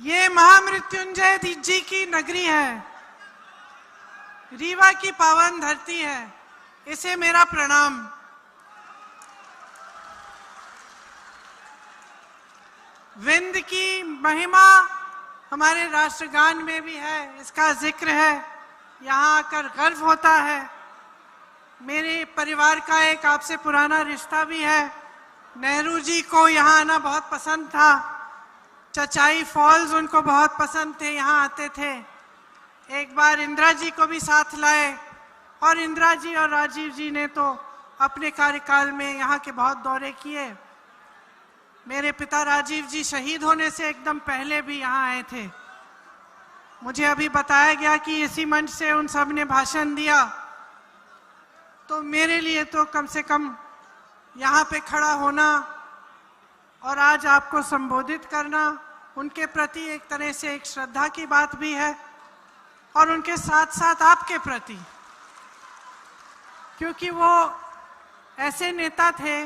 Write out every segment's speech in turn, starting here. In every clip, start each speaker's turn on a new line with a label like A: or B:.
A: ये महामृत्युंजय जी की नगरी है, रीवा की पावन धरती है, इसे मेरा प्रणाम। विंध्य की महिमा हमारे राष्ट्रगान में भी है, इसका जिक्र है, यहाँ आकर गर्व होता है। मेरे परिवार का एक आपसे पुराना रिश्ता भी है। नेहरू जी को यहाँ आना बहुत पसंद था, चचाई फॉल्स उनको बहुत पसंद थे, यहाँ आते थे। एक बार इंदिरा जी को भी साथ लाए और इंदिरा जी और राजीव जी ने तो अपने कार्यकाल में यहाँ के बहुत दौरे किए। मेरे पिता राजीव जी शहीद होने से एकदम पहले भी यहाँ आए थे। मुझे अभी बताया गया कि इसी मंच से उन सब ने भाषण दिया, तो मेरे लिए तो कम से कम यहाँ पे खड़ा होना और आज आपको संबोधित करना उनके प्रति एक तरह से एक श्रद्धा की बात भी है, और उनके साथ साथ आपके प्रति, क्योंकि वो ऐसे नेता थे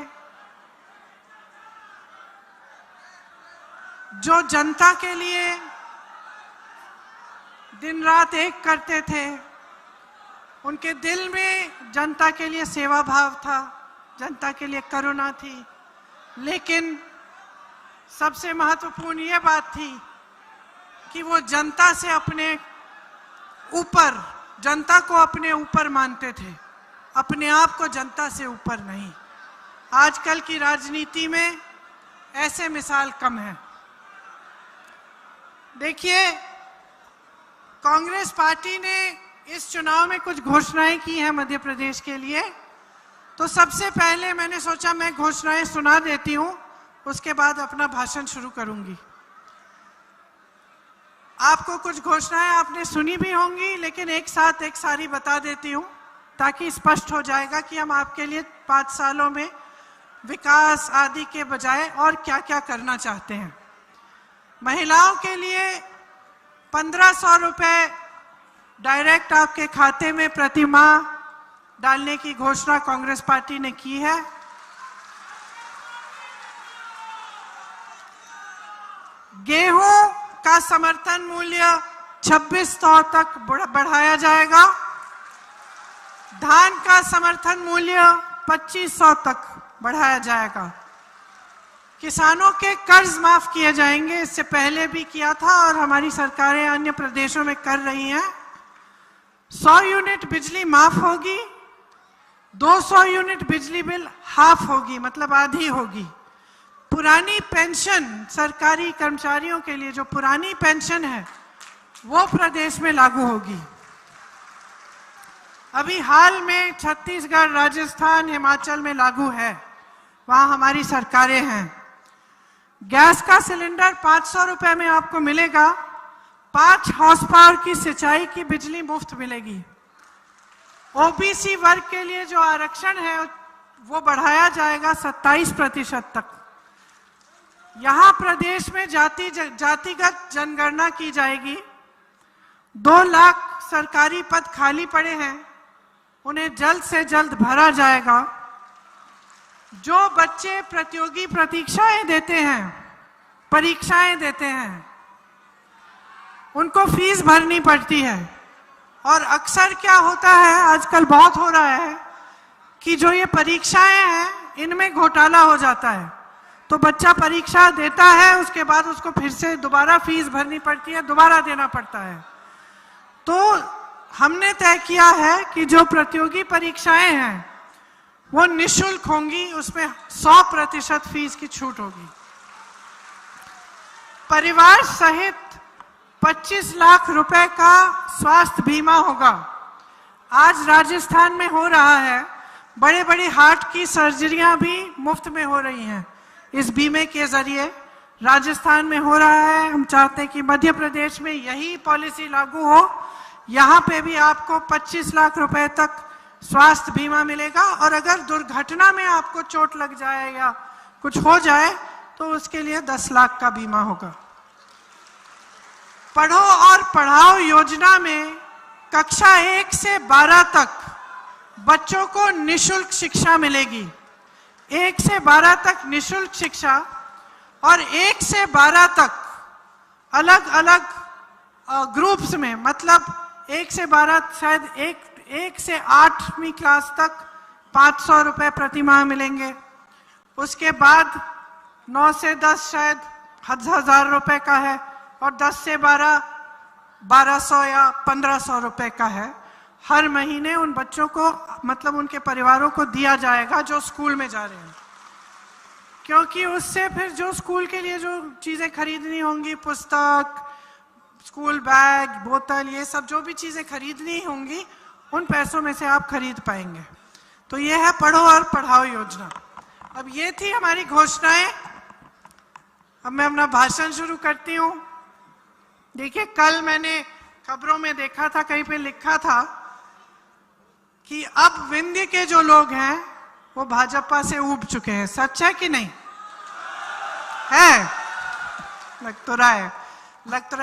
A: जो जनता के लिए दिन रात एक करते थे। उनके दिल में जनता के लिए सेवा भाव था, जनता के लिए करुणा थी, लेकिन सबसे महत्वपूर्ण ये बात थी कि वो जनता से अपने ऊपर, जनता को अपने ऊपर मानते थे, अपने आप को जनता से ऊपर नहीं। आजकल की राजनीति में ऐसे मिसाल कम है। देखिए, कांग्रेस पार्टी ने इस चुनाव में कुछ घोषणाएं की हैं मध्य प्रदेश के लिए, तो सबसे पहले मैंने सोचा मैं घोषणाएं सुना देती हूं, उसके बाद अपना भाषण शुरू करूंगी। आपको कुछ घोषणाएं आपने सुनी भी होंगी, लेकिन एक साथ एक सारी बता देती हूं ताकि स्पष्ट हो जाएगा कि हम आपके लिए 5 सालों में विकास आदि के बजाय और क्या क्या करना चाहते हैं। महिलाओं के लिए 1500 रुपए डायरेक्ट आपके खाते में प्रति माह डालने की घोषणा कांग्रेस पार्टी ने की है। गेहूं का समर्थन मूल्य 2600 तक बढ़ाया जाएगा। धान का समर्थन मूल्य 2500 तक बढ़ाया जाएगा। किसानों के कर्ज माफ किए जाएंगे, इससे पहले भी किया था और हमारी सरकारें अन्य प्रदेशों में कर रही हैं। 100 यूनिट बिजली माफ होगी, 200 यूनिट बिजली बिल हाफ होगी, मतलब आधी होगी। पुरानी पेंशन सरकारी कर्मचारियों के लिए जो पुरानी पेंशन है वो प्रदेश में लागू होगी। अभी हाल में छत्तीसगढ़, राजस्थान, हिमाचल में लागू है, वहां हमारी सरकारें हैं। गैस का सिलेंडर 500 रुपए में आपको मिलेगा। 5 हॉर्स पावर की सिंचाई की बिजली मुफ्त मिलेगी। ओबीसी वर्ग के लिए जो आरक्षण है वो बढ़ाया जाएगा 27% तक। यहाँ प्रदेश में जातिगत जनगणना की जाएगी। 2 लाख सरकारी पद खाली पड़े हैं, उन्हें जल्द से जल्द भरा जाएगा। जो बच्चे प्रतियोगी परीक्षाएं देते हैं, उनको फीस भरनी पड़ती है। और अक्सर क्या होता है, आजकल बहुत हो रहा है कि जो ये परीक्षाएं हैं इनमें घोटाला हो जाता है। तो बच्चा परीक्षा देता है, उसके बाद उसको फिर से दोबारा फीस भरनी पड़ती है, दोबारा देना पड़ता है। तो हमने तय किया है कि जो प्रतियोगी परीक्षाएं हैं वो निःशुल्क होंगी, उसमें 100% फीस की छूट होगी। परिवार सहित 25 लाख रुपए का स्वास्थ्य बीमा होगा। आज राजस्थान में हो रहा है, बड़े बड़े हार्ट की सर्जरियां भी मुफ्त में हो रही हैं इस बीमे के जरिए। राजस्थान में हो रहा है, हम चाहते हैं कि मध्य प्रदेश में यही पॉलिसी लागू हो। यहाँ पे भी आपको 25 लाख रुपए तक स्वास्थ्य बीमा मिलेगा, और अगर दुर्घटना में आपको चोट लग जाए या कुछ हो जाए तो उसके लिए 10 लाख का बीमा होगा। पढ़ो और पढ़ाओ योजना में कक्षा 1 से 12 तक बच्चों को निःशुल्क शिक्षा मिलेगी। 1 से 12 तक निःशुल्क शिक्षा, और 1 से 12 तक अलग अलग ग्रुप्स में, मतलब 1 से 12, शायद 1 से 8वीं क्लास तक 500 रुपये प्रति माह मिलेंगे। उसके बाद 9 से 10 शायद 1000 रुपये का है, और 10 से 12 1200 या 1500 रुपये का है। हर महीने उन बच्चों को, मतलब उनके परिवारों को दिया जाएगा जो स्कूल में जा रहे हैं, क्योंकि उससे फिर जो स्कूल के लिए जो चीज़ें खरीदनी होंगी, पुस्तक, स्कूल बैग, बोतल, ये सब जो भी चीज़ें खरीदनी होंगी, उन पैसों में से आप खरीद पाएंगे। तो ये है पढ़ो और पढ़ाओ योजना। अब ये थी हमारी घोषणाएं। अब मैं अपना भाषण शुरू करती हूँ। देखिए, कल मैंने खबरों में देखा था, कहीं पे लिखा था कि अब विंध्य के जो लोग हैं वो भाजपा से ऊब चुके हैं। सच है कि नहीं है? लग तो रहा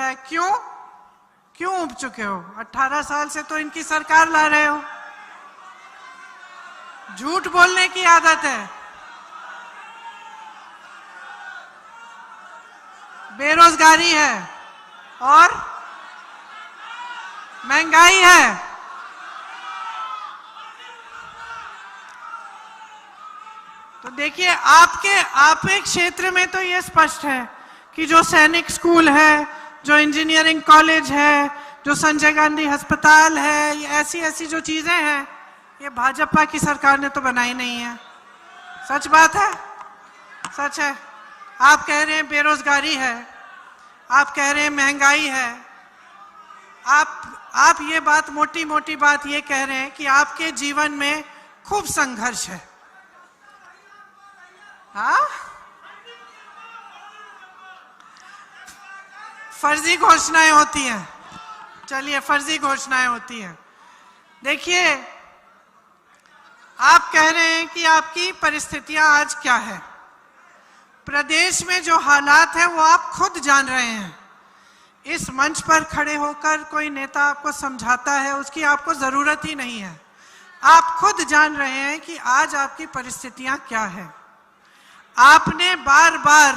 A: है। क्यों ऊब चुके हो? 18 साल से तो इनकी सरकार ला रहे हो। झूठ बोलने की आदत है, बेरोजगारी है और महंगाई है। तो देखिए, आपके क्षेत्र में तो ये स्पष्ट है कि जो सैनिक स्कूल है, जो इंजीनियरिंग कॉलेज है, जो संजय गांधी अस्पताल है, ये ऐसी जो चीजें हैं, ये भाजपा की सरकार ने तो बनाई नहीं है। सच बात है, सच है। आप कह रहे हैं बेरोजगारी है, आप कह रहे हैं महंगाई है, आप ये बात, मोटी मोटी बात ये कह रहे हैं कि आपके जीवन में खूब संघर्ष है। हाँ, फर्जी घोषणाएं होती हैं। चलिए, फर्जी घोषणाएं होती हैं। देखिए, आप कह रहे हैं कि आपकी परिस्थितियां आज क्या है। प्रदेश में जो हालात है वो आप खुद जान रहे हैं। इस मंच पर खड़े होकर कोई नेता आपको समझाता है, उसकी आपको जरूरत ही नहीं है। आप खुद जान रहे हैं कि आज आपकी परिस्थितियां क्या है। आपने बार बार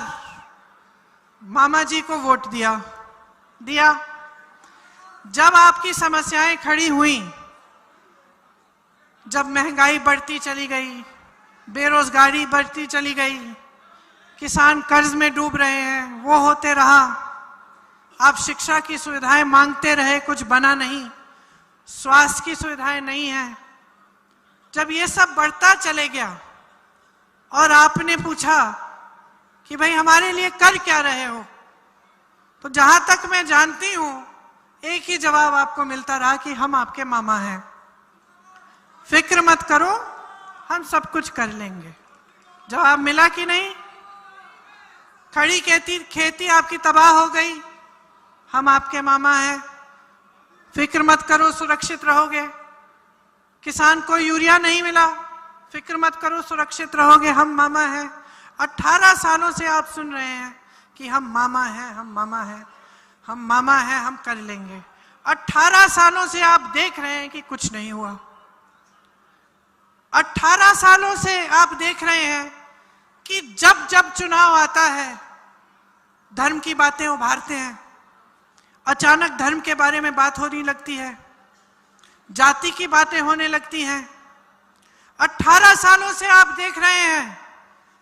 A: मामा जी को वोट दिया। जब आपकी समस्याएं खड़ी हुई, जब महंगाई बढ़ती चली गई, बेरोजगारी बढ़ती चली गई, किसान कर्ज में डूब रहे हैं, वो होते रहा, आप शिक्षा की सुविधाएं मांगते रहे, कुछ बना नहीं, स्वास्थ्य की सुविधाएं नहीं है। जब ये सब बढ़ता चले गया और आपने पूछा कि भाई हमारे लिए कर क्या रहे हो, तो जहां तक मैं जानती हूं एक ही जवाब आपको मिलता रहा कि हम आपके मामा हैं, फिक्र मत करो, हम सब कुछ कर लेंगे। जवाब मिला कि नहीं? खड़ी खेती आपकी तबाह हो गई, हम आपके मामा हैं, फिक्र मत करो, सुरक्षित रहोगे। किसान को यूरिया नहीं मिला, फिक्र मत करो, सुरक्षित रहोगे, हम मामा हैं। 18 सालों से आप सुन रहे हैं कि हम मामा हैं, हम मामा हैं, हम मामा हैं, हम कर लेंगे। 18 सालों से आप देख रहे हैं कि कुछ नहीं हुआ। 18 सालों से आप देख रहे हैं कि जब जब चुनाव आता है, धर्म की बातें उभारते हैं, अचानक धर्म के बारे में बात होने लगती है, जाति की बातें होने लगती हैं। 18 सालों से आप देख रहे हैं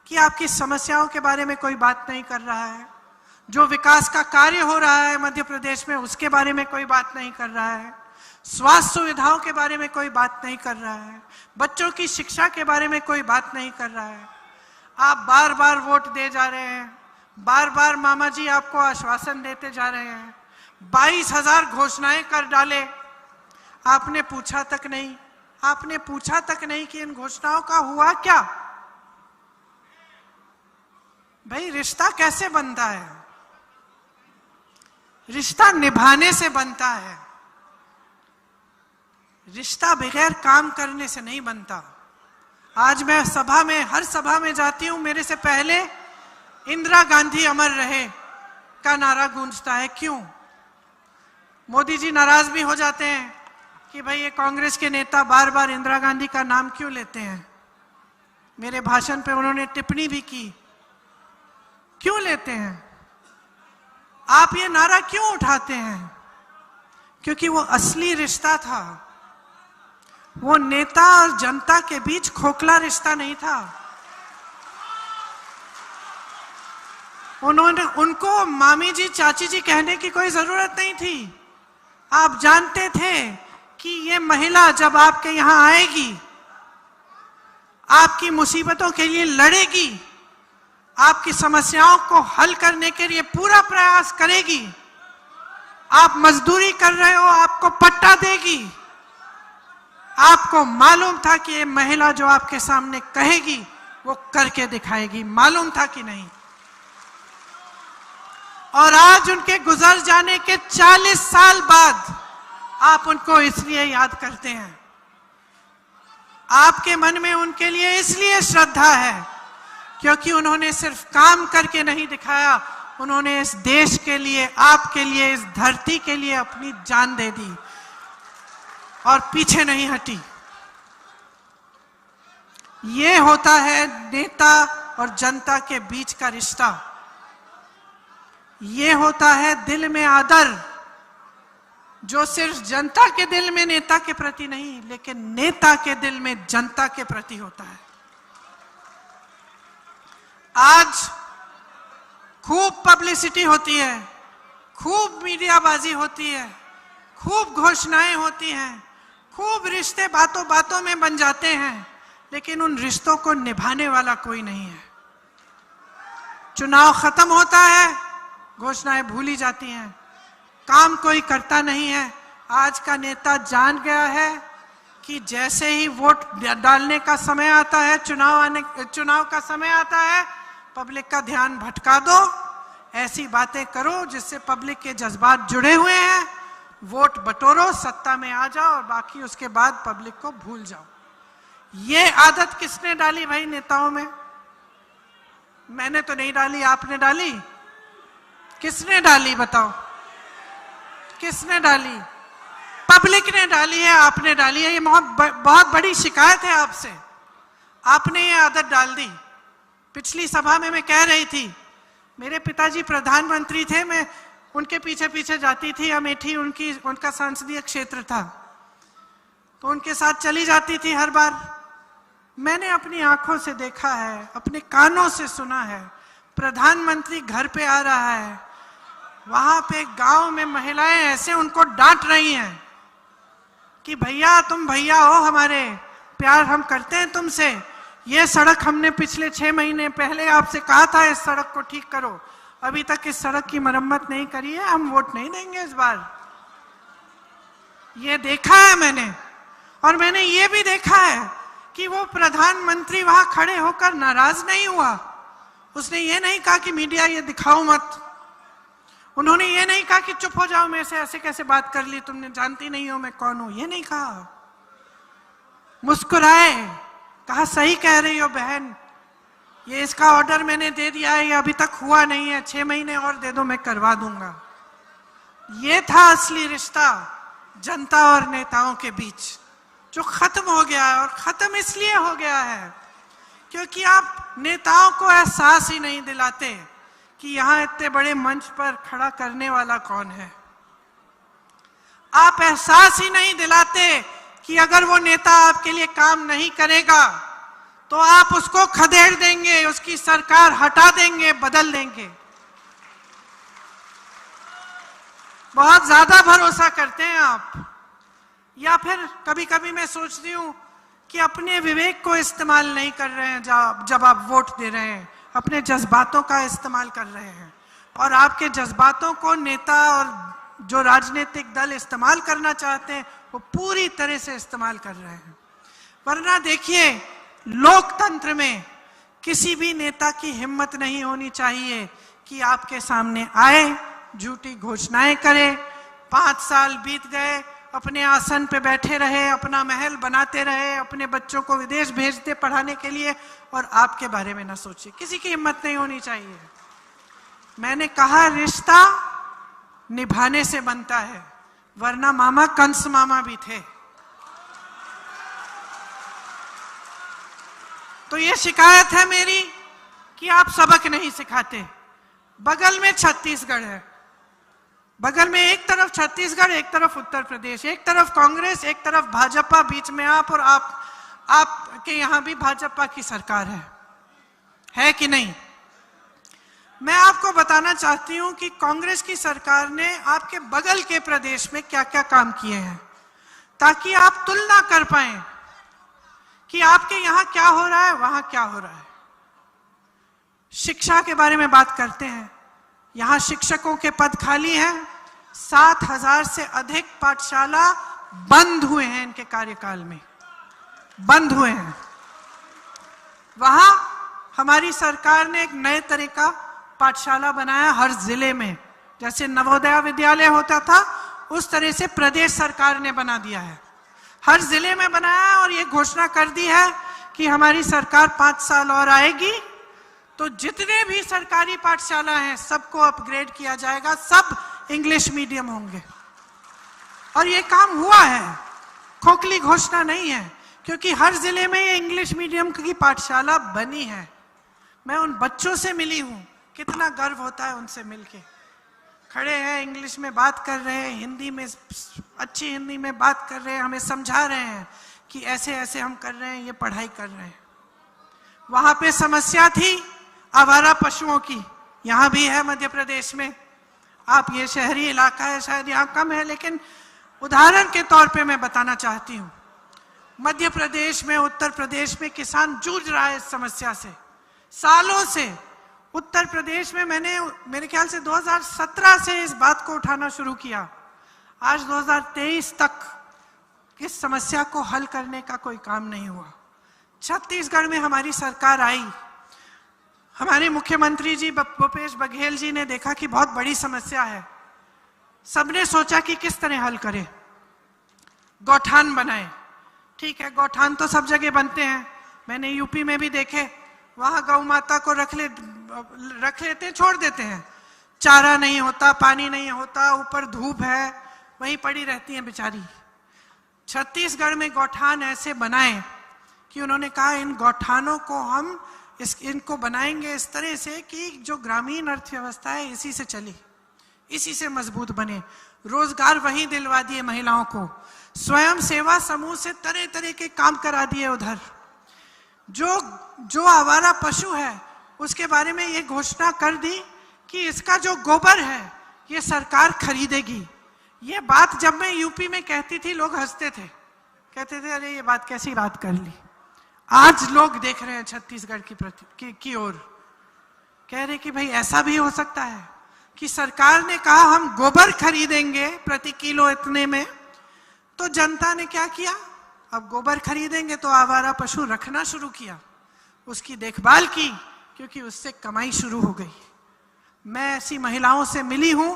A: कि आपकी समस्याओं के बारे में कोई बात नहीं कर रहा है, जो विकास का कार्य हो रहा है मध्य प्रदेश में उसके बारे में कोई बात नहीं कर रहा है, स्वास्थ्य सुविधाओं के बारे में कोई बात नहीं कर रहा है, बच्चों की शिक्षा के बारे में कोई बात नहीं कर रहा है। आप बार बार वोट दे जा रहे हैं, बार बार मामा जी आपको आश्वासन देते जा रहे हैं, 22,000 घोषणाएं कर डाले, आपने पूछा तक नहीं, आपने पूछा तक नहीं कि इन घोषणाओं का हुआ क्या। भाई, रिश्ता कैसे बनता है? रिश्ता निभाने से बनता है, रिश्ता बगैर काम करने से नहीं बनता। आज मैं हर सभा में जाती हूं, मेरे से पहले इंदिरा गांधी अमर रहे का नारा गूंजता है। क्यों? मोदी जी नाराज भी हो जाते हैं कि भाई ये कांग्रेस के नेता बार बार इंदिरा गांधी का नाम क्यों लेते हैं। मेरे भाषण पे उन्होंने टिप्पणी भी की, क्यों लेते हैं? आप ये नारा क्यों उठाते हैं? क्योंकि वो असली रिश्ता था, वो नेता और जनता के बीच खोखला रिश्ता नहीं था। उनको मामी जी चाची जी कहने की कोई जरूरत नहीं थी। आप जानते थे कि ये महिला जब आपके यहां आएगी, आपकी मुसीबतों के लिए लड़ेगी, आपकी समस्याओं को हल करने के लिए पूरा प्रयास करेगी। आप मजदूरी कर रहे हो, आपको पट्टा देगी। आपको मालूम था कि ये महिला जो आपके सामने कहेगी वो करके दिखाएगी, मालूम था कि नहीं? और आज उनके गुजर जाने के 40 साल बाद आप उनको इसलिए याद करते हैं। आपके मन में उनके लिए इसलिए श्रद्धा है क्योंकि उन्होंने सिर्फ काम करके नहीं दिखाया, उन्होंने इस देश के लिए, आपके लिए, इस धरती के लिए अपनी जान दे दी और पीछे नहीं हटी। ये होता है नेता और जनता के बीच का रिश्ता। ये होता है दिल में आदर, जो सिर्फ जनता के दिल में नेता के प्रति नहीं, लेकिन नेता के दिल में जनता के प्रति होता है। आज खूब पब्लिसिटी होती है, खूब मीडियाबाजी होती है, खूब घोषणाएं होती हैं, खूब रिश्ते बातों बातों में बन जाते हैं, लेकिन उन रिश्तों को निभाने वाला कोई नहीं है। चुनाव खत्म होता है, घोषणाएं भूली जाती हैं, काम कोई करता नहीं है। आज का नेता जान गया है कि जैसे ही वोट डालने का समय आता है, चुनाव का समय आता है, पब्लिक का ध्यान भटका दो, ऐसी बातें करो जिससे पब्लिक के जज्बात जुड़े हुए हैं, वोट बटोरो, सत्ता में आ जाओ और बाकी उसके बाद पब्लिक को भूल जाओ। ये आदत किसने डाली भाई नेताओं में? मैंने तो नहीं डाली, आपने डाली? किसने डाली बताओ? किसने डाली? पब्लिक ने डाली है, आपने डाली है। ये बहुत बड़ी शिकायत है आपसे, आपने ये आदत डाल दी। पिछली सभा में मैं कह रही थी, मेरे पिताजी प्रधानमंत्री थे, मैं उनके पीछे पीछे जाती थी। अमेठी उनका संसदीय क्षेत्र था, तो उनके साथ चली जाती थी हर बार। मैंने अपनी आंखों से देखा है, अपने कानों से सुना है, प्रधानमंत्री घर पे आ रहा है, वहां पे गांव में महिलाएं ऐसे उनको डांट रही हैं कि भैया तुम भैया हो हमारे, प्यार हम करते हैं तुमसे, ये सड़क हमने पिछले 6 महीने पहले आपसे कहा था इस सड़क को ठीक करो, अभी तक इस सड़क की मरम्मत नहीं करी है, हम वोट नहीं देंगे इस बार। ये देखा है मैंने। और मैंने ये भी देखा है कि वो प्रधानमंत्री वहां खड़े होकर नाराज नहीं हुआ। उसने ये नहीं कहा कि मीडिया ये दिखाओ मत, उन्होंने ये नहीं कहा कि चुप हो जाओ, मेरे से ऐसे कैसे बात कर ली तुमने, जानती नहीं हो मैं कौन हूं, ये नहीं कहा। मुस्कुराए, कहा सही कह रही हो बहन, ये इसका ऑर्डर मैंने दे दिया है, ये अभी तक हुआ नहीं है, 6 महीने और दे दो मैं करवा दूंगा। ये था असली रिश्ता जनता और नेताओं के बीच, जो खत्म हो गया है। और खत्म इसलिए हो गया है क्योंकि आप नेताओं को एहसास ही नहीं दिलाते कि यहां इतने बड़े मंच पर खड़ा करने वाला कौन है। आप एहसास ही नहीं दिलाते कि अगर वो नेता आपके लिए काम नहीं करेगा तो आप उसको खदेड़ देंगे, उसकी सरकार हटा देंगे, बदल देंगे। बहुत ज्यादा भरोसा करते हैं आप। या फिर कभी कभी मैं सोचती हूं कि अपने विवेक को इस्तेमाल नहीं कर रहे हैं जब आप वोट दे रहे हैं, अपने जज्बातों का इस्तेमाल कर रहे हैं। और आपके जज्बातों को नेता और जो राजनीतिक दल इस्तेमाल करना चाहते हैं वो पूरी तरह से इस्तेमाल कर रहे हैं। वरना देखिए, लोकतंत्र में किसी भी नेता की हिम्मत नहीं होनी चाहिए कि आपके सामने आए, झूठी घोषणाएं करे, 5 साल बीत गए, अपने आसन पे बैठे रहे, अपना महल बनाते रहे, अपने बच्चों को विदेश भेजते पढ़ाने के लिए, और आपके बारे में ना सोचे। किसी की हिम्मत नहीं होनी चाहिए। मैंने कहा रिश्ता निभाने से बनता है, वरना मामा कंस मामा भी थे। तो ये शिकायत है मेरी कि आप सबक नहीं सिखाते। बगल में छत्तीसगढ़ है, बगल में एक तरफ छत्तीसगढ़, एक तरफ उत्तर प्रदेश, एक तरफ कांग्रेस, एक तरफ भाजपा, बीच में आप, और आपके यहां भी भाजपा की सरकार है कि नहीं? मैं आपको बताना चाहती हूं कि कांग्रेस की सरकार ने आपके बगल के प्रदेश में क्या क्या काम किए हैं, ताकि आप तुलना कर पाएं कि आपके यहां क्या हो रहा है, वहां क्या हो रहा है। शिक्षा के बारे में बात करते हैं। यहां शिक्षकों के पद खाली हैं। 7,000 से अधिक पाठशाला बंद हुए हैं, इनके कार्यकाल में बंद हुए हैं। वहां हमारी सरकार ने एक नए तरह का पाठशाला बनाया हर जिले में। जैसे नवोदय विद्यालय होता था, उस तरह से प्रदेश सरकार ने बना दिया है, हर जिले में बनाया है। और ये घोषणा कर दी है कि हमारी सरकार 5 साल और आएगी तो जितने भी सरकारी पाठशाला हैं सबको अपग्रेड किया जाएगा, सब इंग्लिश मीडियम होंगे। और ये काम हुआ है, खोखली घोषणा नहीं है, क्योंकि हर जिले में ये इंग्लिश मीडियम की पाठशाला बनी है। मैं उन बच्चों से मिली हूं, कितना गर्व होता है उनसे मिलके। खड़े हैं, इंग्लिश में बात कर रहे हैं, हिंदी में, अच्छी हिंदी में बात कर रहे हैं, हमें समझा रहे हैं कि ऐसे ऐसे हम कर रहे हैं, ये पढ़ाई कर रहे हैं। वहां पे समस्या थी आवारा पशुओं की, यहां भी है मध्य प्रदेश में। आप, ये शहरी इलाका है, शायद यहां कम है, लेकिन उदाहरण के तौर पे मैं बताना चाहती हूं। मध्य प्रदेश में, उत्तर प्रदेश में किसान जूझ रहा है इस समस्या से सालों से। उत्तर प्रदेश में मैंने, मेरे ख्याल से 2017 से इस बात को उठाना शुरू किया। आज 2023 तक इस समस्या को हल करने का कोई काम नहीं हुआ। छत्तीसगढ़ में हमारी सरकार आई, हमारे मुख्यमंत्री जी भूपेश बघेल जी ने देखा कि बहुत बड़ी समस्या है। सबने सोचा कि किस तरह हल करें, गौठान बनाए। ठीक है, गौठान तो सब जगह बनते हैं, मैंने यूपी में भी देखे, वहां गौ माता को रख लेते हैं, छोड़ देते हैं, चारा नहीं होता, पानी नहीं होता, ऊपर धूप है, वहीं पड़ी रहती हैं बेचारी। छत्तीसगढ़ में गौठान ऐसे बनाए कि उन्होंने कहा इन गौठानों को हम इनको बनाएंगे इस तरह से कि जो ग्रामीण अर्थव्यवस्था है इसी से चले, इसी से मजबूत बने। रोजगार वहीं दिलवा दिए महिलाओं को, स्वयं सेवा समूह से तरह तरह के काम करा दिए उधर। जो आवारा पशु है उसके बारे में ये घोषणा कर दी कि इसका जो गोबर है ये सरकार खरीदेगी। ये बात जब मैं यूपी में कहती थी लोग हंसते थे, कहते थे अरे ये बात कैसी बात कर ली। आज लोग देख रहे हैं छत्तीसगढ़ की ओर, कह रहे कि भाई ऐसा भी हो सकता है कि सरकार ने कहा हम गोबर खरीदेंगे प्रति किलो इतने में, तो जनता ने क्या किया, अब गोबर खरीदेंगे तो आवारा पशु रखना शुरू किया, उसकी देखभाल की, क्योंकि उससे कमाई शुरू हो गई। मैं ऐसी महिलाओं से मिली हूं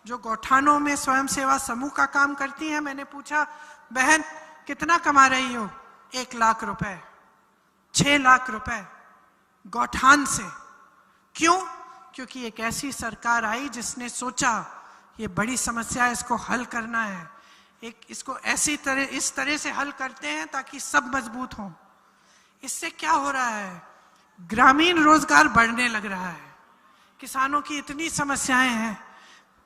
A: जो गौठानों में स्वयं सेवा समूह का काम करती हैं। मैंने पूछा बहन कितना कमा रही हो? 1 लाख रुपए, 6 लाख रुपए गौठान से। क्यों? क्योंकि एक ऐसी सरकार आई जिसने सोचा ये बड़ी समस्या है, इसको हल करना है, इसको इस तरह से हल करते हैं ताकि सब मजबूत हों। इससे क्या हो रहा है, ग्रामीण रोजगार बढ़ने लग रहा है। किसानों की इतनी समस्याएं हैं।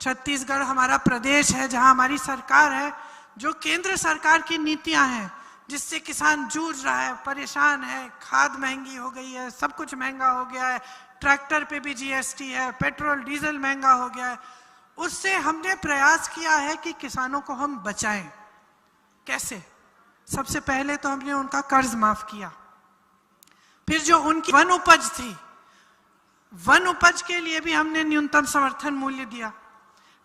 A: छत्तीसगढ़ हमारा प्रदेश है जहां हमारी सरकार है, जो केंद्र सरकार की नीतियां हैं जिससे किसान जूझ रहा है, परेशान है। खाद महंगी हो गई है, सब कुछ महंगा हो गया है, ट्रैक्टर पे भी जीएसटी है, पेट्रोल डीजल महंगा हो गया है। उससे हमने प्रयास किया है कि किसानों को हम बचाएं। कैसे? सबसे पहले तो हमने उनका कर्ज माफ किया, फिर जो उनकी वन उपज थी, वन उपज के लिए भी हमने न्यूनतम समर्थन मूल्य दिया।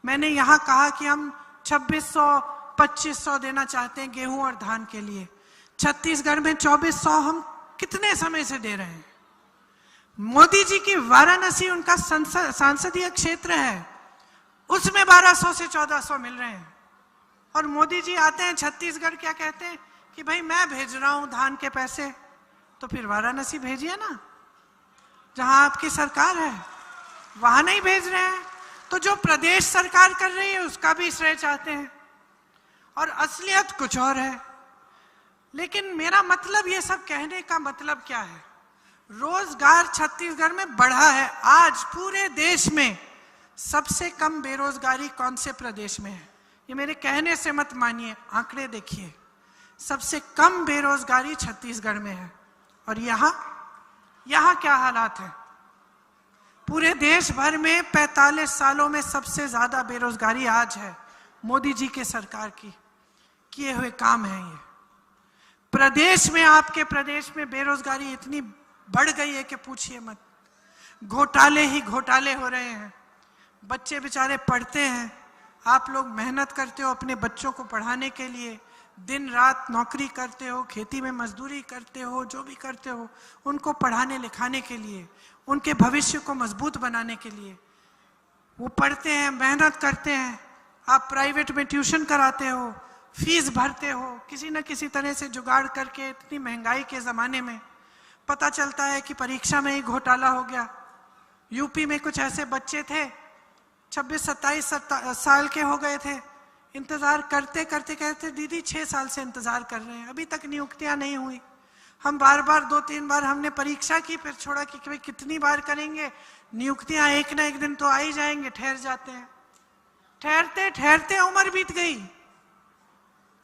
A: मैंने यहां कहा कि हम 2600-2500 देना चाहते हैं गेहूं और धान के लिए। छत्तीसगढ़ में 2400 हम कितने समय से दे रहे हैं। मोदी जी की वाराणसी उनका सांसदीय क्षेत्र है, उसमें 1200 से 1400 मिल रहे हैं। और मोदी जी आते हैं छत्तीसगढ़, क्या कहते हैं कि भाई मैं भेज रहा हूं धान के पैसे, तो फिर वाराणसी भेजिए ना, जहां आपकी सरकार है, वहां नहीं भेज रहे हैं। तो जो प्रदेश सरकार कर रही है उसका भी श्रेय चाहते हैं, और असलियत कुछ और है। लेकिन मेरा मतलब, ये सब कहने का मतलब क्या है, रोजगार छत्तीसगढ़ में बढ़ा है। आज पूरे देश में सबसे कम बेरोजगारी कौन से प्रदेश में है? ये मेरे कहने से मत मानिए, आंकड़े देखिए। सबसे कम बेरोजगारी छत्तीसगढ़ में है। और यहाँ क्या हालात है? पूरे देश भर में 45 सालों में सबसे ज्यादा बेरोजगारी आज है। मोदी जी के सरकार की किए हुए काम है ये। प्रदेश में, आपके प्रदेश में बेरोजगारी इतनी बढ़ गई है कि पूछिए मत। घोटाले ही घोटाले हो रहे हैं। बच्चे बेचारे पढ़ते हैं, आप लोग मेहनत करते हो अपने बच्चों को पढ़ाने के लिए, दिन रात नौकरी करते हो, खेती में मजदूरी करते हो, जो भी करते हो उनको पढ़ाने लिखाने के लिए, उनके भविष्य को मजबूत बनाने के लिए। वो पढ़ते हैं, मेहनत करते हैं, आप प्राइवेट में ट्यूशन कराते हो, फीस भरते हो, किसी न किसी तरह से जुगाड़ करके। इतनी महंगाई के ज़माने में पता चलता है कि परीक्षा में ही घोटाला हो गया। यूपी में कुछ ऐसे बच्चे थे, 26-27 साल के हो गए थे, इंतज़ार करते करते कहते दीदी 6 साल से इंतज़ार कर रहे हैं, अभी तक नियुक्तियां नहीं हुई। हम बार बार 2-3 बार हमने परीक्षा की, फिर छोड़ा कि भाई कितनी बार करेंगे, नियुक्तियां एक ना एक दिन तो आ ही जाएंगे। ठहर जाते हैं, ठहरते ठहरते उम्र बीत गई,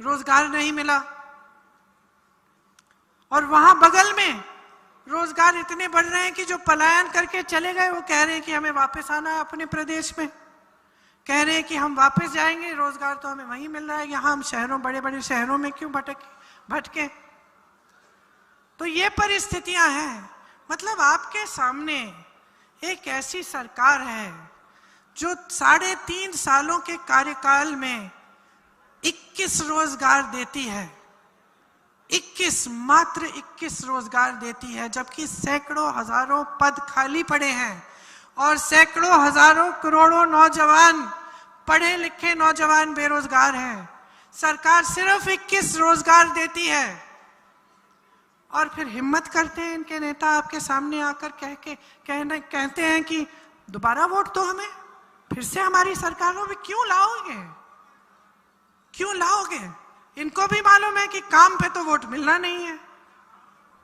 A: रोजगार नहीं मिला। और वहां बगल में रोजगार इतने बढ़ रहे हैं कि जो पलायन करके चले गए वो कह रहे हैं कि हमें वापस आना है अपने प्रदेश में, कह रहे हैं कि हम वापस जाएंगे, रोजगार तो हमें वहीं मिल रहा है, यहाँ हम शहरों, बड़े बड़े शहरों में क्यों भटके। तो ये परिस्थितियां हैं। मतलब आपके सामने एक ऐसी सरकार है जो 3.5 सालों के कार्यकाल में 21 रोजगार देती है। 21, मात्र 21 रोजगार देती है, जबकि सैकड़ों हजारों पद खाली पड़े हैं और सैकड़ों हजारों करोड़ों नौजवान, पढ़े लिखे नौजवान बेरोजगार हैं। सरकार सिर्फ 21 रोजगार देती है और फिर हिम्मत करते हैं इनके नेता आपके सामने आकर कहते हैं कि दोबारा वोट दो हमें, फिर से हमारी सरकारों में क्यों लाओगे। इनको भी मालूम है कि काम पे तो वोट मिलना नहीं है।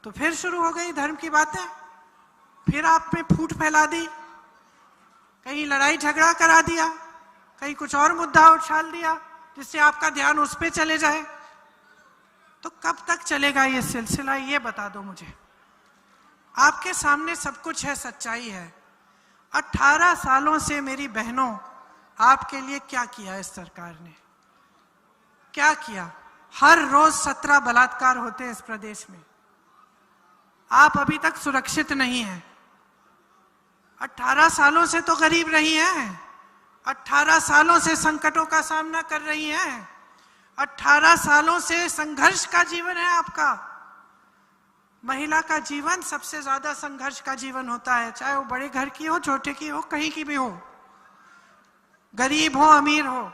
A: तो फिर शुरू हो गई धर्म की बातें, फिर आप में फूट फैला दी, कहीं लड़ाई झगड़ा करा दिया, कहीं कुछ और मुद्दा उछाल दिया जिससे आपका ध्यान उस पे चले जाए। तो कब तक चलेगा ये सिलसिला, ये बता दो मुझे। आपके सामने सब कुछ है, सच्चाई है। 18 सालों से मेरी बहनों, आपके लिए क्या किया इस सरकार ने, क्या किया? हर रोज 17 बलात्कार होते हैं इस प्रदेश में। आप अभी तक सुरक्षित नहीं हैं। 18 सालों से तो गरीब रही हैं, 18 सालों से संकटों का सामना कर रही हैं, 18 सालों से संघर्ष का जीवन है आपका। महिला का जीवन सबसे ज्यादा संघर्ष का जीवन होता है, चाहे वो बड़े घर की हो, छोटे की हो, कहीं की भी हो, गरीब हो, अमीर हो।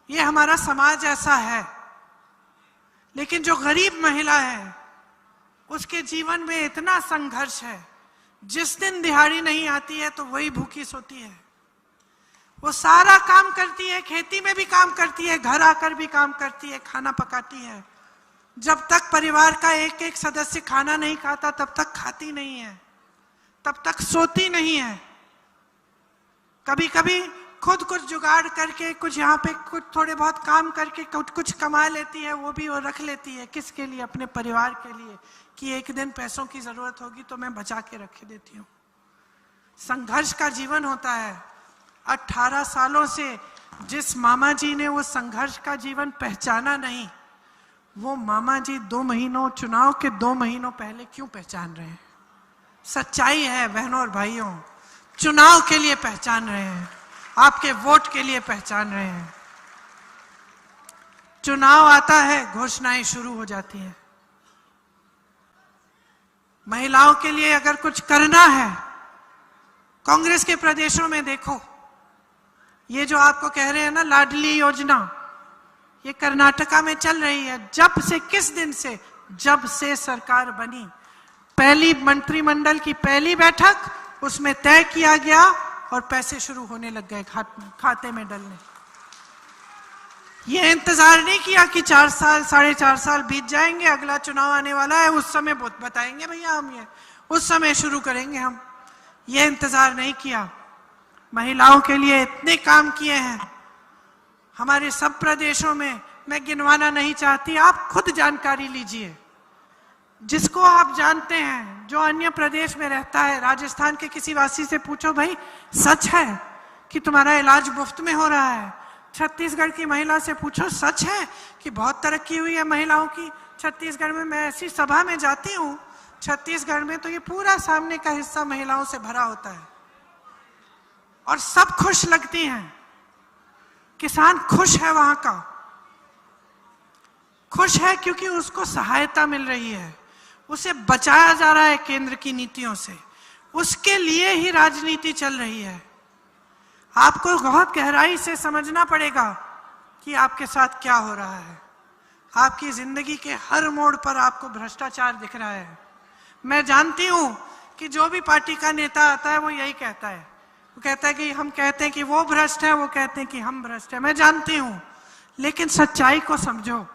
A: ये हमारा समाज ऐसा है। लेकिन जो गरीब महिला है उसके जीवन में इतना संघर्ष है, जिस दिन दिहाड़ी नहीं आती है तो वही भूखी सोती है। वो सारा काम करती है, खेती में भी काम करती है, घर आकर भी काम करती है, खाना पकाती है। जब तक परिवार का एक एक सदस्य खाना नहीं खाता तब तक खाती नहीं है, तब तक सोती नहीं है। कभी कभी खुद कुछ जुगाड़ करके, कुछ यहाँ पे कुछ थोड़े बहुत काम करके कुछ कमा लेती है, वो भी वो रख लेती है। किसके लिए? अपने परिवार के लिए, कि एक दिन पैसों की जरूरत होगी तो मैं बचा के रख देती हूँ। संघर्ष का जीवन होता है। 18 सालों से जिस मामा जी ने वो संघर्ष का जीवन पहचाना नहीं, वो मामा जी 2 महीनों, चुनाव के 2 महीनों पहले क्यों पहचान रहे हैं? सच्चाई है बहनों और भाइयों, चुनाव के लिए पहचान रहे हैं, आपके वोट के लिए पहचान रहे हैं। चुनाव आता है, घोषणाएं शुरू हो जाती हैं। महिलाओं के लिए अगर कुछ करना है, कांग्रेस के प्रदेशों में देखो, ये जो आपको कह रहे हैं ना लाडली योजना, ये कर्नाटका में चल रही है। जब से, किस दिन से? जब से सरकार बनी, पहली मंत्रिमंडल की पहली बैठक, उसमें तय किया गया और पैसे शुरू होने लग गए खाते में डलने। ये इंतजार नहीं किया कि 4 साल, 4.5 साल बीत जाएंगे, अगला चुनाव आने वाला है, उस समय बताएंगे भैया हम ये, उस समय शुरू करेंगे हम। ये इंतजार नहीं किया। महिलाओं के लिए इतने काम किए हैं हमारे सब प्रदेशों में, मैं गिनवाना नहीं चाहती, आप खुद जानकारी लीजिए। जिसको आप जानते हैं, जो अन्य प्रदेश में रहता है, राजस्थान के किसी वासी से पूछो, भाई सच है कि तुम्हारा इलाज मुफ्त में हो रहा है? छत्तीसगढ़ की महिला से पूछो, सच है कि बहुत तरक्की हुई है महिलाओं की छत्तीसगढ़ में? मैं ऐसी सभा में जाती हूँ छत्तीसगढ़ में, तो ये पूरा सामने का हिस्सा महिलाओं से भरा होता है और सब खुश लगती हैं। किसान खुश है, वहां का खुश है क्योंकि उसको सहायता मिल रही है, उसे बचाया जा रहा है केंद्र की नीतियों से, उसके लिए ही राजनीति चल रही है। आपको बहुत गहराई से समझना पड़ेगा कि आपके साथ क्या हो रहा है। आपकी जिंदगी के हर मोड़ पर आपको भ्रष्टाचार दिख रहा है। मैं जानती हूं कि जो भी पार्टी का नेता आता है वो यही कहता है, वो कहता है कि हम कहते हैं कि वो भ्रष्ट है, वो कहते हैं कि हम भ्रष्ट है। मैं जानती हूं, लेकिन सच्चाई को समझो।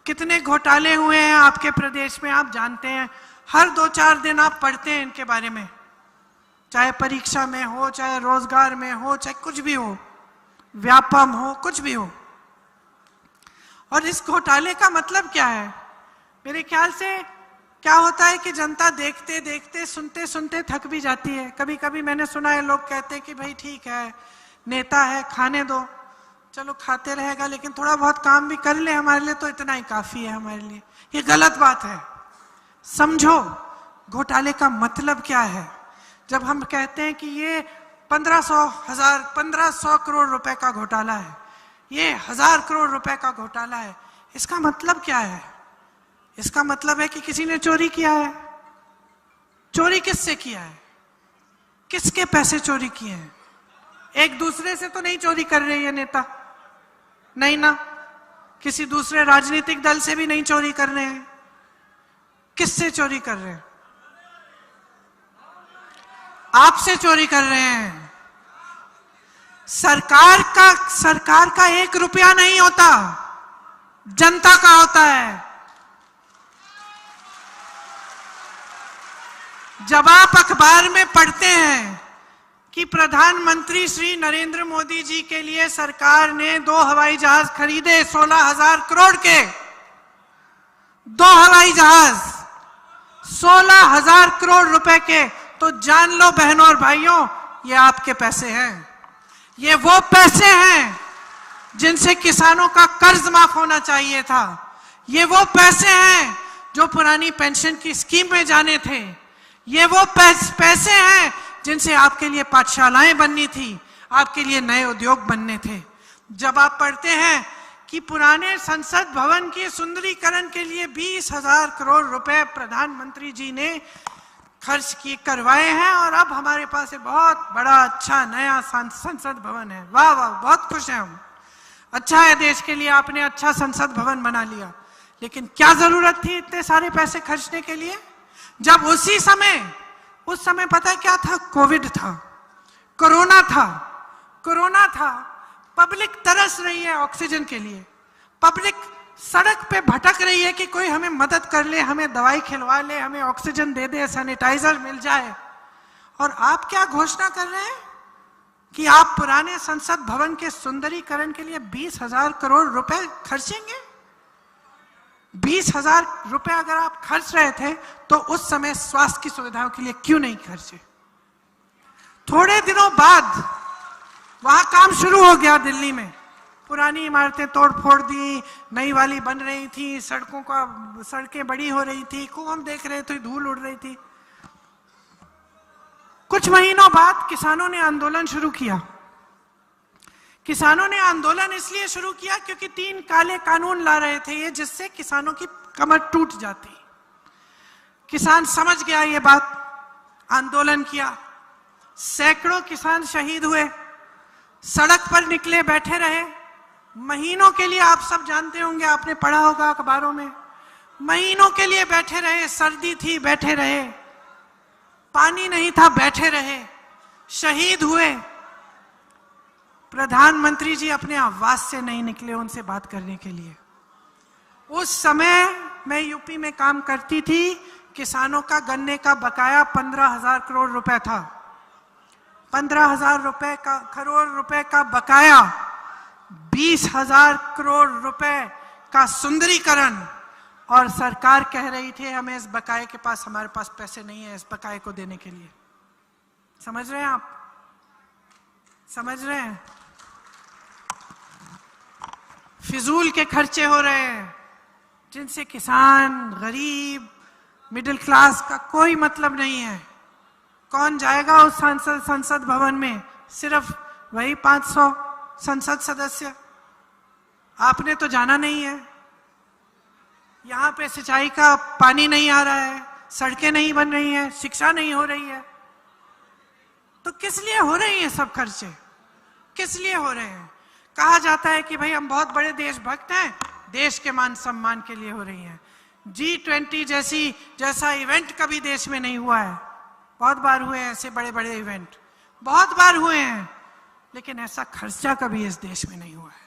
A: कितने घोटाले हुए हैं आपके प्रदेश में आप जानते हैं। हर 2-4 दिन आप पढ़ते हैं इनके बारे में, चाहे परीक्षा में हो, चाहे रोजगार में हो, चाहे कुछ भी हो, व्यापम हो, कुछ भी हो। और इस घोटाले का मतलब क्या है? मेरे ख्याल से क्या होता है कि जनता देखते देखते, सुनते सुनते थक भी जाती है। कभी कभी मैंने सुना है लोग कहते हैं कि भाई ठीक है, नेता है, खाने दो, चलो खाते रहेगा, लेकिन थोड़ा बहुत काम भी कर ले हमारे लिए तो इतना ही काफी है हमारे लिए। ये गलत बात है। समझो घोटाले का मतलब क्या है। जब हम कहते हैं कि ये 1500 करोड़ रुपए का घोटाला है, ये 1000 करोड़ रुपए का घोटाला है, इसका मतलब क्या है? इसका मतलब है कि किसी ने चोरी किया है। चोरी किससे किया है? किसके पैसे चोरी किए हैं? एक दूसरे से तो नहीं चोरी कर रहे ये नेता, नहीं ना, किसी दूसरे राजनीतिक दल से भी नहीं चोरी कर रहे हैं। किससे चोरी कर रहे हैं? आपसे चोरी कर रहे हैं। सरकार का 1 रुपया नहीं होता, जनता का होता है। जब आप अखबार में पढ़ते हैं कि प्रधानमंत्री श्री नरेंद्र मोदी जी के लिए सरकार ने 2 हवाई जहाज खरीदे, 16,000 करोड़ के 2 हवाई जहाज, 16,000 करोड़ रुपए के, तो जान लो बहनों और भाइयों, ये आपके पैसे हैं। ये वो पैसे हैं जिनसे किसानों का कर्ज माफ होना चाहिए था। ये वो पैसे हैं जो पुरानी पेंशन की स्कीम में जाने थे। ये वो पैसे हैं जिनसे आपके लिए पाठशालाएं बननी थी, आपके लिए नए उद्योग बनने थे। जब आप पढ़ते हैं कि पुराने संसद भवन के सुंदरीकरण के लिए 20,000 करोड़ रुपए प्रधानमंत्री जी ने खर्च करवाए हैं और अब हमारे पास बहुत बड़ा अच्छा नया संसद भवन है, वाह वाह, बहुत खुश हैं हम। अच्छा है, देश के लिए आपने अच्छा संसद भवन बना लिया, लेकिन क्या जरूरत थी इतने सारे पैसे खर्चने के लिए? जब उस समय पता है क्या था? कोविड था, कोरोना था, पब्लिक तरस रही है ऑक्सीजन के लिए, पब्लिक सड़क पे भटक रही है कि कोई हमें मदद कर ले, हमें दवाई खिलवा ले, हमें ऑक्सीजन दे दे, सैनिटाइजर मिल जाए। और आप क्या घोषणा कर रहे हैं कि आप पुराने संसद भवन के सुंदरीकरण के लिए 20,000 करोड़ रुपए खर्चेंगे। 20,000 रुपए अगर आप खर्च रहे थे तो उस समय स्वास्थ्य की सुविधाओं के लिए क्यों नहीं खर्चे? थोड़े दिनों बाद वहां काम शुरू हो गया दिल्ली में, पुरानी इमारतें तोड़ फोड़ दी, नई वाली बन रही थी, सड़कें बड़ी हो रही थी, खूब हम देख रहे थे, धूल उड़ रही थी। कुछ महीनों बाद किसानों ने आंदोलन शुरू किया। किसानों ने आंदोलन इसलिए शुरू किया क्योंकि 3 काले कानून ला रहे थे ये, जिससे किसानों की कमर टूट जाती। किसान समझ गया ये बात, आंदोलन किया, सैकड़ों किसान शहीद हुए, सड़क पर निकले, बैठे रहे महीनों के लिए। आप सब जानते होंगे, आपने पढ़ा होगा अखबारों में, महीनों के लिए बैठे रहे। सर्दी थी, बैठे रहे, पानी नहीं था, बैठे रहे, शहीद हुए। प्रधानमंत्री जी अपने आवास से नहीं निकले उनसे बात करने के लिए। उस समय मैं यूपी में काम करती थी, किसानों का गन्ने का बकाया 15,000 करोड़ रुपए था। 15,000 करोड़ रुपए का बकाया, 20,000 करोड़ रुपए का सुंदरीकरण, और सरकार कह रही थी हमें इस बकाये के पास, हमारे पास पैसे नहीं है इस बकाये को देने के लिए। समझ रहे हैं आप? समझ रहे हैं? फिजूल के खर्चे हो रहे हैं जिनसे किसान, गरीब, मिडिल क्लास का कोई मतलब नहीं है। कौन जाएगा उस संसद भवन में? सिर्फ वही 500 संसद सदस्य। आपने तो जाना नहीं है। यहाँ पे सिंचाई का पानी नहीं आ रहा है, सड़कें नहीं बन रही हैं, शिक्षा नहीं हो रही है। तो किस लिए हो रही है सब खर्चे? किस लिए हो रहे हैं? कहा जाता है कि भाई हम बहुत बड़े देशभक्त हैं, देश के मान सम्मान के लिए हो रही है। G20 जैसा इवेंट कभी देश में नहीं हुआ है। बहुत बार हुए हैं ऐसे बड़े बड़े इवेंट, बहुत बार हुए हैं, लेकिन ऐसा खर्चा कभी इस देश में नहीं हुआ है।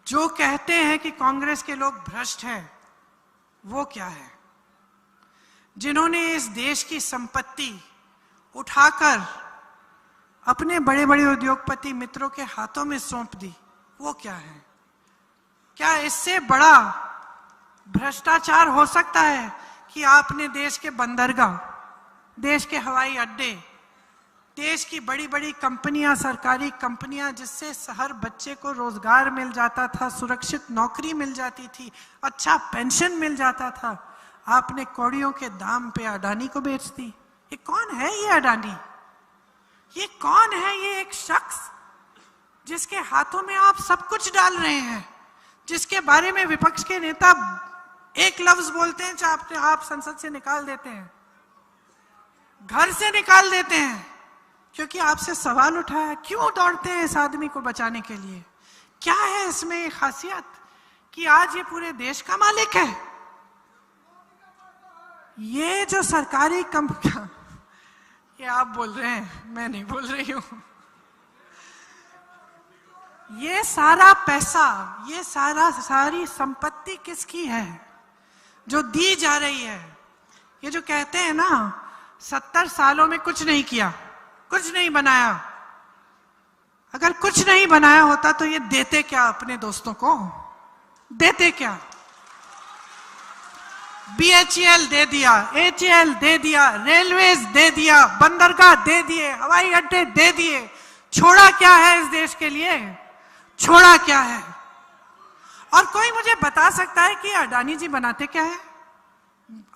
A: जो कहते हैं कि कांग्रेस के लोग भ्रष्ट हैं, वो क्या है? जिन्होंने इस देश की संपत्ति उठाकर अपने बड़े बड़े उद्योगपति मित्रों के हाथों में सौंप दी, वो क्या है? क्या इससे बड़ा भ्रष्टाचार हो सकता है कि आपने देश के बंदरगाह, देश के हवाई अड्डे, देश की बड़ी बड़ी कंपनियां, सरकारी कंपनियां, जिससे हर बच्चे को रोजगार मिल जाता था, सुरक्षित नौकरी मिल जाती थी, अच्छा पेंशन मिल जाता था, आपने कौड़ियों के दाम पे अडानी को बेच दी। ये कौन है ये अडानी? ये कौन है ये एक शख्स जिसके हाथों में आप सब कुछ डाल रहे हैं, जिसके बारे में विपक्ष के नेता एक लफ्ज बोलते हैं चाहे आप संसद से निकाल देते हैं, घर से निकाल देते हैं, क्योंकि आपसे सवाल उठाया। क्यों दौड़ते हैं इस आदमी को बचाने के लिए? क्या है इसमें एक खासियत कि आज ये पूरे देश का मालिक है? ये जो सरकारी कंपनियां, ये आप बोल रहे हैं, मैं नहीं बोल रही हूं। ये सारा पैसा, ये सारी संपत्ति किसकी है जो दी जा रही है? ये जो कहते हैं ना 70 सालों में कुछ नहीं किया, कुछ नहीं बनाया। अगर कुछ नहीं बनाया होता तो ये देते क्या अपने दोस्तों को? देते क्या? BHEL दे दिया, HAL दे दिया, रेलवेज दे दिया, बंदरगाह दे दिए, हवाई अड्डे दे दिए। छोड़ा क्या है इस देश के लिए? छोड़ा क्या है? और कोई मुझे बता सकता है कि अडानी जी बनाते क्या है?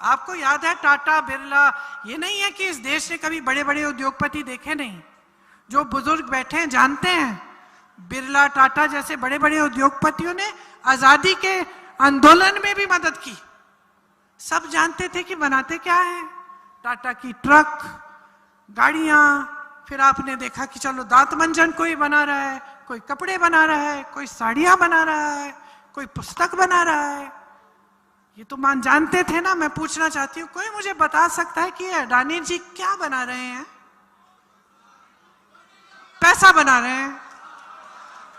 A: आपको याद है टाटा, बिरला? ये नहीं है कि इस देश ने कभी बड़े बड़े उद्योगपति देखे नहीं। जो बुजुर्ग बैठे हैं जानते हैं, बिरला, टाटा जैसे बड़े बड़े उद्योगपतियों ने आजादी के आंदोलन में भी मदद की। सब जानते थे कि बनाते क्या है। टाटा की ट्रक, गाड़ियां, फिर आपने देखा कि चलो दांत मंजन कोई बना रहा है, कोई कपड़े बना रहा है, कोई साड़ियां बना रहा है, कोई पुस्तक बना रहा है। ये तो मान जानते थे ना। मैं पूछना चाहती हूँ, कोई मुझे बता सकता है कि अडानी जी क्या बना रहे हैं? पैसा बना रहे हैं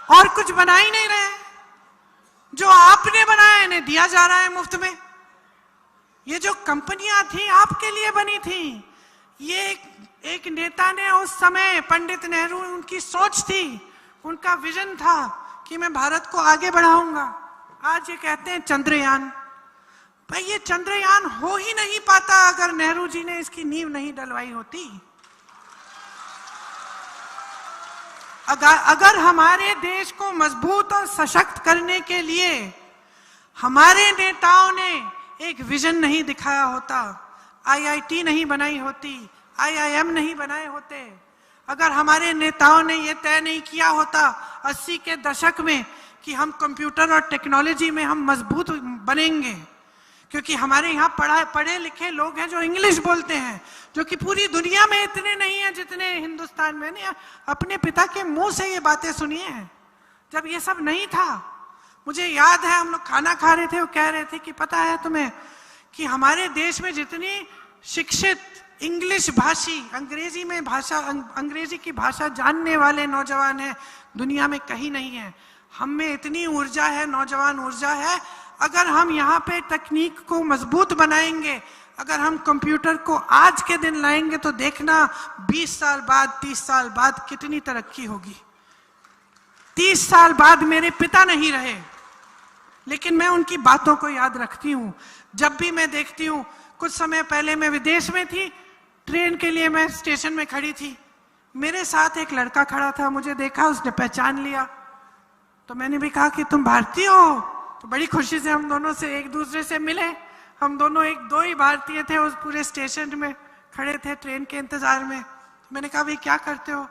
A: और कुछ बना ही नहीं रहे। जो आपने बनाया इन्हें दिया जा रहा है मुफ्त में। ये जो कंपनियां थी आपके लिए बनी थी। ये एक नेता ने उस समय, पंडित नेहरू, उनकी सोच थी, उनका विजन था कि मैं भारत को आगे बढ़ाऊंगा। आज ये कहते हैं चंद्रयान। भाई ये चंद्रयान हो ही नहीं पाता अगर नेहरू जी ने इसकी नींव नहीं डलवाई होती। अगर हमारे देश को मजबूत और सशक्त करने के लिए हमारे नेताओं ने एक विजन नहीं दिखाया होता, IIT नहीं बनाई होती, IIM नहीं बनाए होते, अगर हमारे नेताओं ने यह तय नहीं किया होता 80 के दशक में कि हम कंप्यूटर और टेक्नोलॉजी में हम मजबूत बनेंगे, क्योंकि हमारे यहाँ पढ़े लिखे लोग हैं जो इंग्लिश बोलते हैं, जो कि पूरी दुनिया में इतने नहीं हैं जितने हिंदुस्तान में। नहीं, अपने पिता के मुंह से ये बातें सुनी हैं जब ये सब नहीं था। मुझे याद है हम लोग खाना खा रहे थे, वो कह रहे थे कि पता है तुम्हें कि हमारे देश में जितनी शिक्षित इंग्लिश भाषी, अंग्रेजी की भाषा जानने वाले नौजवान हैं दुनिया में कहीं नहीं है। हम में इतनी ऊर्जा है, नौजवान ऊर्जा है। अगर हम यहाँ पे तकनीक को मजबूत बनाएंगे, अगर हम कंप्यूटर को आज के दिन लाएंगे तो देखना 20 साल बाद, 30 साल बाद कितनी तरक्की होगी। 30 साल बाद मेरे पिता नहीं रहे, लेकिन मैं उनकी बातों को याद रखती हूं। जब भी मैं देखती हूं, कुछ समय पहले मैं विदेश में थी, ट्रेन के लिए मैं स्टेशन में खड़ी थी, मेरे साथ एक लड़का खड़ा था, मुझे देखा, उसने पहचान लिया, तो मैंने भी कहा कि तुम भारतीय हो? तो बड़ी खुशी से हम दोनों से एक दूसरे से मिले। हम दोनों दो ही भारतीय थे, उस पूरे स्टेशन में खड़े थे ट्रेन के इंतजार में। तो मैंने कहा भाई क्या करते हो?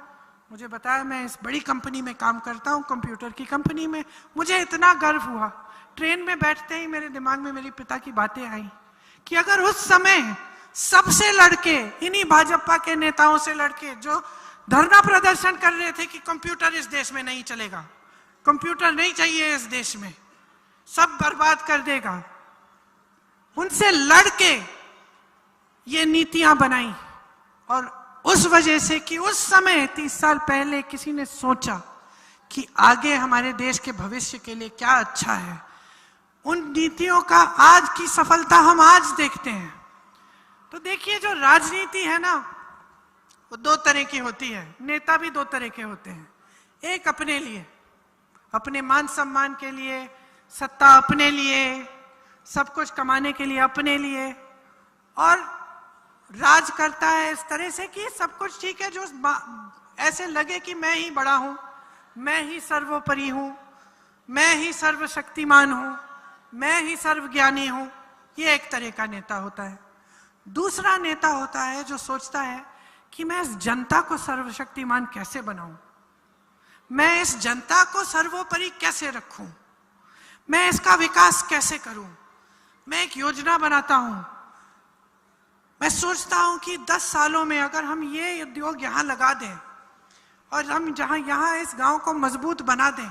A: मुझे बताया मैं इस बड़ी कंपनी में काम करता हूँ, कंप्यूटर की कंपनी में। मुझे इतना गर्व हुआ। ट्रेन में बैठते ही मेरे दिमाग में मेरे पिता की बातें आई कि अगर उस समय सबसे लड़के, इन्हीं भाजपा के नेताओं से लड़के जो धरना प्रदर्शन कर रहे थे कि कंप्यूटर इस देश में नहीं चलेगा, कंप्यूटर नहीं चाहिए इस देश में, सब बर्बाद कर देगा, उनसे लड़के ये नीतियां बनाई। और उस वजह से कि उस समय 30 साल पहले किसी ने सोचा कि आगे हमारे देश के भविष्य के लिए क्या अच्छा है, उन नीतियों का आज की सफलता हम आज देखते हैं। तो देखिए, जो राजनीति है ना, वो दो तरह की होती है। नेता भी दो तरह के होते हैं। एक अपने लिए, अपने मान सम्मान के लिए, सत्ता अपने लिए, सब कुछ कमाने के लिए अपने लिए, और राज करता है इस तरह से कि सब कुछ ठीक है, जो ऐसे लगे कि मैं ही बड़ा हूं, मैं ही सर्वोपरि हूं, मैं ही सर्वशक्तिमान हूं, मैं ही सर्वज्ञानी हूं। ये एक तरह का नेता होता है। दूसरा नेता होता है जो सोचता है कि मैं इस जनता को सर्वशक्तिमान कैसे बनाऊं, मैं इस जनता को सर्वोपरि कैसे रखूं, मैं इसका विकास कैसे करूं। मैं एक योजना बनाता हूं, मैं सोचता हूं कि 10 सालों में अगर हम ये उद्योग यहां लगा दें और हम यहां इस गांव को मजबूत बना दें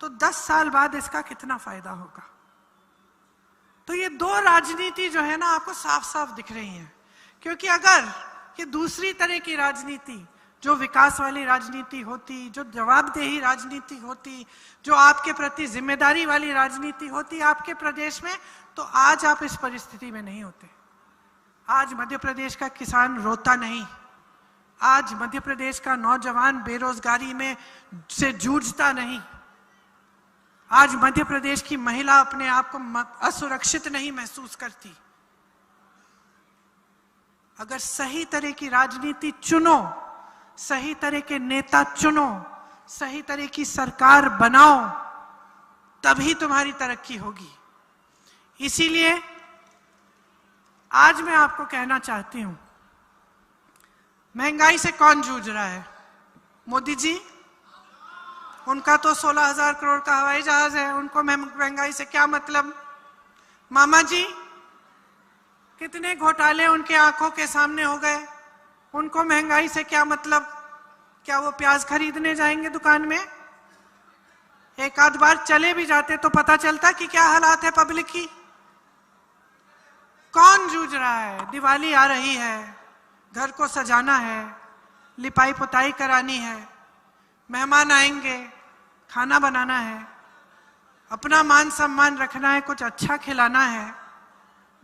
A: तो 10 साल बाद इसका कितना फायदा होगा। तो ये दो राजनीति जो है ना, आपको साफ साफ दिख रही है। क्योंकि अगर ये दूसरी तरह की राजनीति, जो विकास वाली राजनीति होती, जो जवाबदेही राजनीति होती, जो आपके प्रति जिम्मेदारी वाली राजनीति होती आपके प्रदेश में, तो आज आप इस परिस्थिति में नहीं होते। आज मध्य प्रदेश का किसान रोता नहीं, आज मध्य प्रदेश का नौजवान बेरोजगारी में से जूझता नहीं, आज मध्य प्रदेश की महिला अपने आप को असुरक्षित नहीं महसूस करती। अगर सही तरह की राजनीति चुनो, सही तरह के नेता चुनो, सही तरह की सरकार बनाओ, तभी तुम्हारी तरक्की होगी। इसीलिए आज मैं आपको कहना चाहती हूं, महंगाई से कौन जूझ रहा है? मोदी जी। उनका तो 16,000 करोड़ का हवाई जहाज है, उनको महंगाई से क्या मतलब? मामा जी, कितने घोटाले उनके आंखों के सामने हो गए, उनको महंगाई से क्या मतलब? क्या वो प्याज खरीदने जाएंगे दुकान में? एक आध बार चले भी जाते तो पता चलता कि क्या हालात है पब्लिक की। कौन जूझ रहा है? दिवाली आ रही है, घर को सजाना है, लिपाई पुताई करानी है, मेहमान आएंगे, खाना बनाना है, अपना मान सम्मान रखना है, कुछ अच्छा खिलाना है,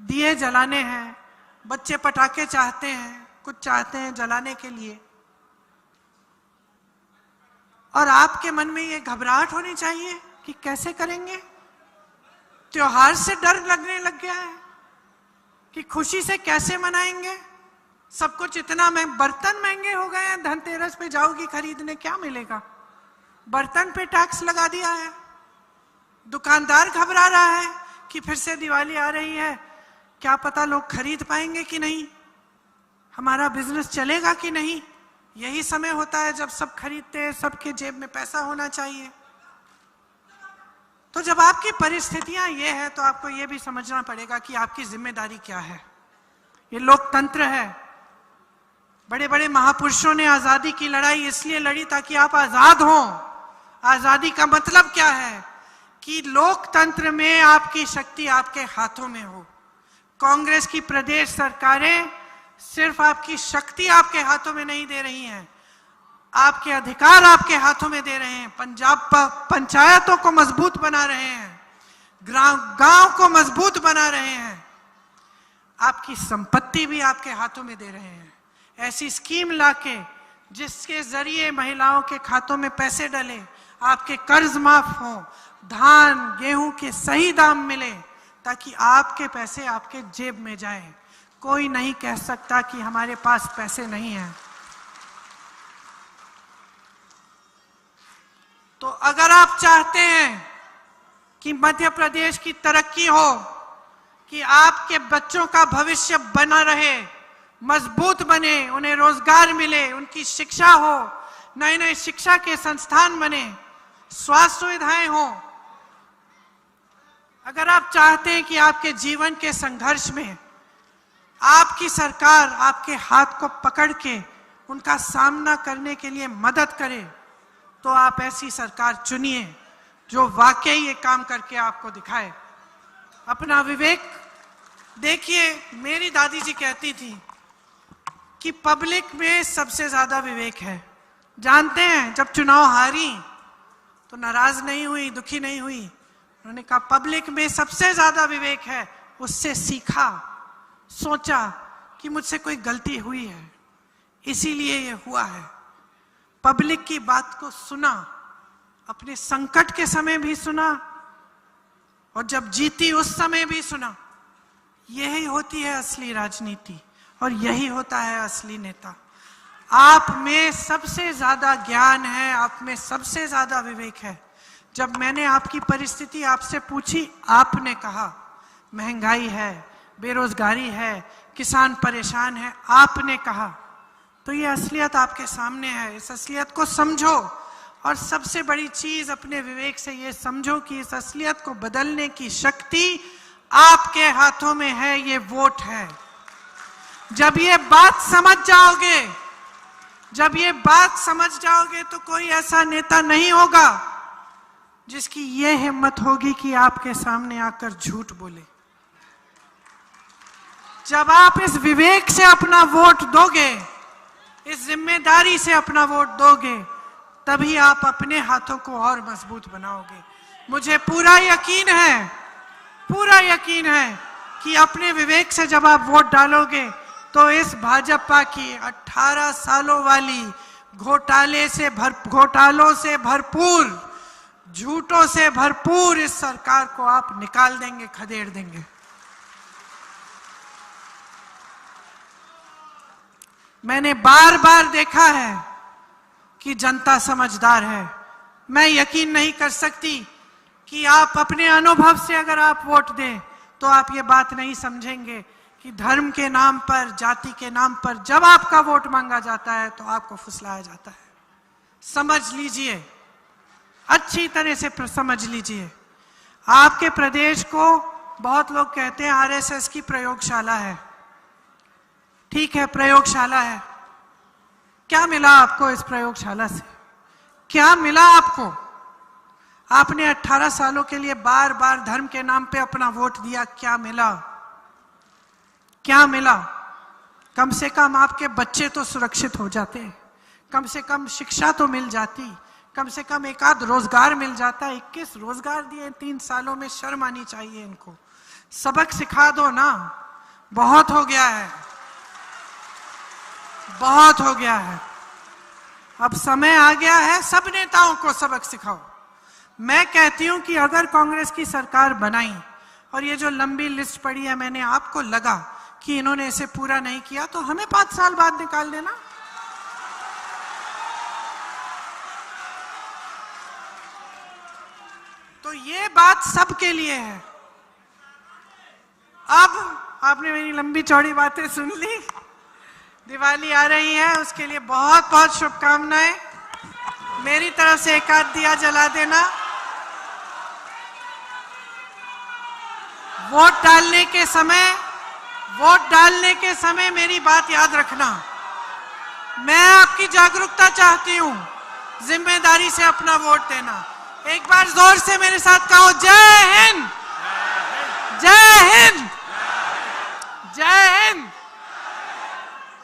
A: दिए जलाने हैं, बच्चे पटाखे चाहते हैं, कुछ चाहते हैं जलाने के लिए। और आपके मन में ये घबराहट होनी चाहिए कि कैसे करेंगे? त्योहार से डर लगने लग गया है कि खुशी से कैसे मनाएंगे? सब कुछ इतना बर्तन महंगे हो गए हैं, धनतेरस पे जाओगी खरीदने, क्या मिलेगा? बर्तन पे टैक्स लगा दिया है। दुकानदार घबरा रहा है कि फिर से दिवाली आ रही है, क्या पता लोग खरीद पाएंगे कि नहीं, हमारा बिजनेस चलेगा कि नहीं। यही समय होता है जब सब खरीदते हैं, सबके जेब में पैसा होना चाहिए। तो जब आपकी परिस्थितियां ये है तो आपको ये भी समझना पड़ेगा कि आपकी जिम्मेदारी क्या है। ये लोकतंत्र है। बड़े बड़े महापुरुषों ने आजादी की लड़ाई इसलिए लड़ी ताकि आप आजाद हों। आजादी का मतलब क्या है? कि लोकतंत्र में आपकी शक्ति आपके हाथों में हो। कांग्रेस की प्रदेश सरकारें सिर्फ आपकी शक्ति आपके हाथों में नहीं दे रही हैं, आपके अधिकार आपके हाथों में दे रहे हैं। पंजाब पंचायतों को मजबूत बना रहे हैं, गांव को मजबूत बना रहे हैं। आपकी संपत्ति भी आपके हाथों में दे रहे हैं। ऐसी स्कीम लाके जिसके जरिए महिलाओं के खातों में पैसे डले, आपके कर्ज माफ हो, धान गेहूं के सही दाम मिले, ताकि आपके पैसे आपके जेब में जाएं। कोई नहीं कह सकता कि हमारे पास पैसे नहीं हैं। तो अगर आप चाहते हैं कि मध्य प्रदेश की तरक्की हो, कि आपके बच्चों का भविष्य बना रहे, मजबूत बने, उन्हें रोजगार मिले, उनकी शिक्षा हो, नए नए शिक्षा के संस्थान बने, स्वास्थ्य सुविधाएं हो, अगर आप चाहते हैं कि आपके जीवन के संघर्ष में आपकी सरकार आपके हाथ को पकड़ के उनका सामना करने के लिए मदद करे, तो आप ऐसी सरकार चुनिए जो वाकई ये काम करके आपको दिखाए। अपना विवेक देखिए। मेरी दादी जी कहती थी कि पब्लिक में सबसे ज्यादा विवेक है। जानते हैं, जब चुनाव हारी तो नाराज नहीं हुई, दुखी नहीं हुई। उन्होंने कहा पब्लिक में सबसे ज्यादा विवेक है। उससे सीखा, सोचा कि मुझसे कोई गलती हुई है, इसीलिए ये हुआ है। पब्लिक की बात को सुना, अपने संकट के समय भी सुना, और जब जीती उस समय भी सुना। यही होती है असली राजनीति, और यही होता है असली नेता। आप में सबसे ज्यादा ज्ञान है, आप में सबसे ज्यादा विवेक है। जब मैंने आपकी परिस्थिति आपसे पूछी, आपने कहा महंगाई है, बेरोजगारी है, किसान परेशान है, आपने कहा। तो ये असलियत आपके सामने है। इस असलियत को समझो, और सबसे बड़ी चीज अपने विवेक से ये समझो कि इस असलियत को बदलने की शक्ति आपके हाथों में है। ये वोट है। जब ये बात समझ जाओगे, जब ये बात समझ जाओगे, तो कोई ऐसा नेता नहीं होगा जिसकी ये हिम्मत होगी कि आपके सामने आकर झूठ बोले। जब आप इस विवेक से अपना वोट दोगे, इस जिम्मेदारी से अपना वोट दोगे, तभी आप अपने हाथों को और मजबूत बनाओगे। मुझे पूरा यकीन है कि अपने विवेक से जब आप वोट डालोगे, तो इस भाजपा की 18 सालों वाली घोटालों से भरपूर, झूठों से भरपूर इस सरकार को आप निकाल देंगे, खदेड़ देंगे। मैंने बार बार देखा है कि जनता समझदार है। मैं यकीन नहीं कर सकती कि आप अपने अनुभव से अगर आप वोट दें तो आप ये बात नहीं समझेंगे कि धर्म के नाम पर, जाति के नाम पर जब आपका वोट मांगा जाता है तो आपको फुसलाया जाता है। समझ लीजिए, अच्छी तरह से समझ लीजिए। आपके प्रदेश को बहुत लोग कहते हैं आरएसएस की प्रयोगशाला है। ठीक है, प्रयोगशाला है। क्या मिला आपको इस प्रयोगशाला से? क्या मिला आपको? आपने 18 सालों के लिए बार बार धर्म के नाम पे अपना वोट दिया। क्या मिला? क्या मिला? कम से कम आपके बच्चे तो सुरक्षित हो जाते, कम से कम शिक्षा तो मिल जाती, कम से कम एक आध रोजगार मिल जाता। 21 रोजगार दिए 3 सालों में, शर्म आनी चाहिए इनको। सबक सिखा दो ना, बहुत हो गया है, बहुत हो गया है। अब समय आ गया है, सब नेताओं को सबक सिखाओ। मैं कहती हूं कि अगर कांग्रेस की सरकार बनाई और ये जो लंबी लिस्ट पड़ी है, मैंने आपको लगा कि इन्होंने इसे पूरा नहीं किया, तो हमें 5 साल बाद निकाल देना। तो ये बात सबके लिए है। अब आपने मेरी लंबी चौड़ी बातें सुन ली। दिवाली आ रही है, उसके लिए बहुत बहुत शुभकामनाएं। मेरी तरफ से एक आध दिया जला देना। वोट डालने के समय मेरी बात याद रखना। मैं आपकी जागरूकता चाहती हूं, जिम्मेदारी से अपना वोट देना। एक बार जोर से मेरे साथ कहो, जय हिंद, जय हिंद, जय हिंद।